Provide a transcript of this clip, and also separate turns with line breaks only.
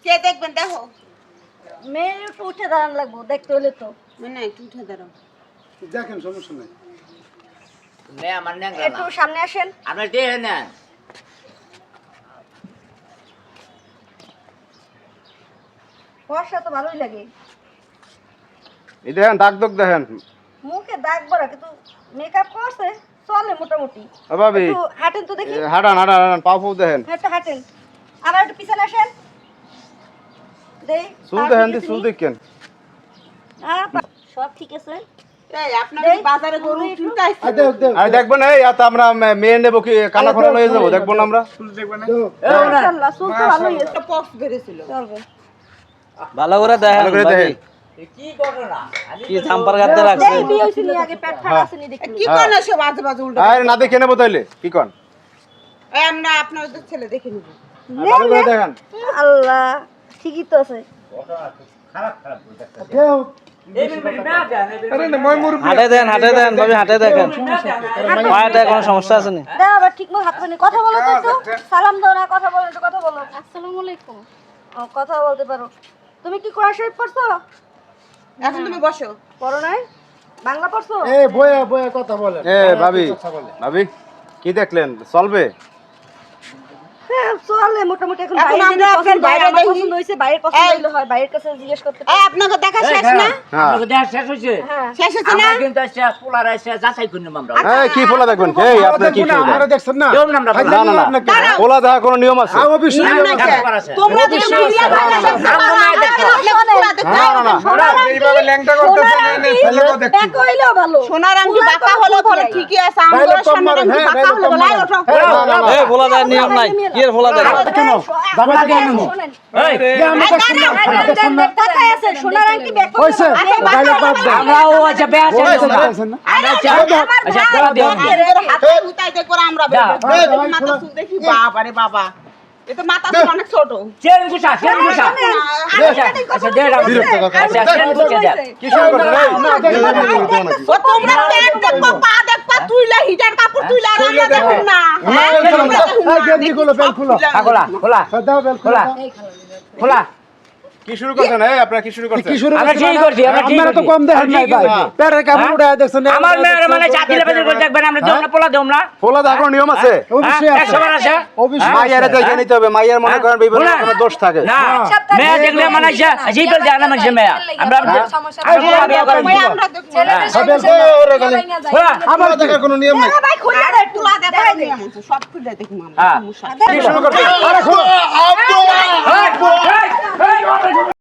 কে দেখবেন দেখো
মেয়ে একটু উঠে দাঁড়ান লাগবো দেখতে হলে তো
না একটু উঠে দাঁড়াও
দেখেন সমস্যা নাই
নে আমার নেন
একটু সামনে আসেন
আপনি দিয়ে নেন
বর্ষা তো ভালোই লাগে
এই দেখেন দাগ দাগ দেখেন
মুখে দাগ বড়া কিন্তু মেকআপ করছে চলে মোটামুটি
ও ভাবি
একটু হাঁটেন তো দেখি
হাঁটান হাঁটান হাঁটান পাও পাও দেখেন
একটু হাঁটেন আবার একটু পিছনে আসেন দেই
চুল দেখেন দি চুল দেখেন
সব ঠিক আছে
এই আপনাদের বাজারে গরু কিনতে আইছে
আরে দেখবেন এই এত আমরা মেয়ে নেব কি কানা খরা লয়ে যাব দেখবো না আমরা
মাশাআল্লাহ চুল তো ভালোই আছে
একটা পক্স বেরেছিল
চলবে
ভালো করে দেখেন
ভালো করে
ভাবি।
দেখেন
কি ঘটনা
কি জাম্পার গাতে রাখছে
দেই বিয়ে হইছিল আগে পেট ফাটা আছে নি দেখি
কি কোন এসে বাজে বাজে উল্টো
আরে না দেখে নেব তাইলে কি কোন
এই আমরা আপনাদের ছেলে দেখে নিব
ভালো করে দেখেন
আল্লাহ ঠিকই তো আছে
হাটে দেন ভাবি হাটে দেখেন পায়েতে কোনো সমস্যা আছে নি
দাও আবার ঠিকমতো হাত পানি কথা বলো তো একটু সালাম দাও না কথা বলো একটু কথা বলো আসসালামু আলাইকুম ও কথা বলতে পারো তুমি কি কোরআন শরীফ পড়ছো
এখন তুমি বসো
পড়ো নাই বাংলা পড়ছো
এ বয়া কথা বলেন এ ভাবি ভাবি কি দেখলেন চলবে
হ্যাঁ চলে মোটামুটি এখন
এখন
বাইরে
আমরা
পছন্দ
বাইরে
আমার
দেখি।
পছন্দ হইছে বাইরের পছন্দ হইলো হয় বাইরের কাছে জিজ্ঞেস করতে
এই আপনাকে দেখা শেষ না
হ্যাঁ
আপনাকে দেয়া শেষ হইছে
হ্যাঁ
শেষ হচ্ছে না
আমরা কিন্তু আজকে পোলার এসে যাচাই করলাম আমরা
এই কি ফোলা দেখবেন এই আপনি কি ফোলা
দেখছেন না
দেব না আমরা পোলা।
না না না ফোলা দেখা কোনো নিয়ম আছে
অবশ্যই
নিয়ম নাই
কেন
স্যার।
করা আছে?
তোমরা যে মিডিয়া বানাচ্ছো
এইভাবে ল্যাংটা করতেছেন ছেলে তো দেখছি
দেখো হইলো ভালো
সোনার আংটি বাঁকা হলো ধরো ঠিকই আছে আমগো সোনার আংটি বাঁকা হলো বলাই ওঠো
এ ভোলা দেয় নিয়ম নাই কি এর ভোলা দেয়
কেন দাবা কেন
শুনেন
এই
আমরা দেখছেন না
টাকায় আছে সোনার আংটি ব্যাগ
কইছে গালে বাদ দেন
আমরাও আচ্ছা বেয়া শেষ
কইছে
না
দেখছেন না
আমরা আচ্ছা পোলা দেব না
হাতে উঠাইতে করে আমরা বের করব। মাথা চুল দেখি বাবা রে বাবা এ তো মাথা চুল অনেক ছোট
চেন গুছা আচ্ছা আচ্ছা দে রাম আচ্ছা চেন গুছা দে
কি শুরু করছেন
ও তোমরা পেট দেখো পা দেখো তুইলা হিটার কাপড় তুইলা আর আমরা দেখুন না
এই গেঞ্জি গুলো বেল খুলো
খোলা খোলা
দাও বেল খুলো
খোলা খোলা
কি শুরু করছেন এই আপনারা কি শুরু করছেন
কি শুরু
আমরা ঠিক করছি আমরা ঠিক
আপনারা তো
করছি।
কম দেখেন নাই ভাই পেটের কাপড় উড়ায় দেখছেন
আমার মেয়ের মানে জাতি লেভেলের করে দেখবেন আমরা দেব না পোলা দেব না
ফোলা দেখা কোনো নিয়ম আছে
অবশ্যই আছে
100 বার আছে
অবশ্যই
মাইয়ারে দেখে নিতে হবে মাইয়ার মনে করেন বিভিন্ন
না।
রকমের দোষ থাকে
না মেয়ে দেখলে মানে যেই বল জানা মানে মেয়ে আমরা বিয়ে করেন
ওই আমরা দেখব
খোলা
আমার দেখার কোনো নিয়ম নাই
ভাই খুলে দাও একটু
তুলা দেখা সব খুলে দেখি আমরা
হ্যাঁ
কি শুরু করছেন
আরে খুলো
এই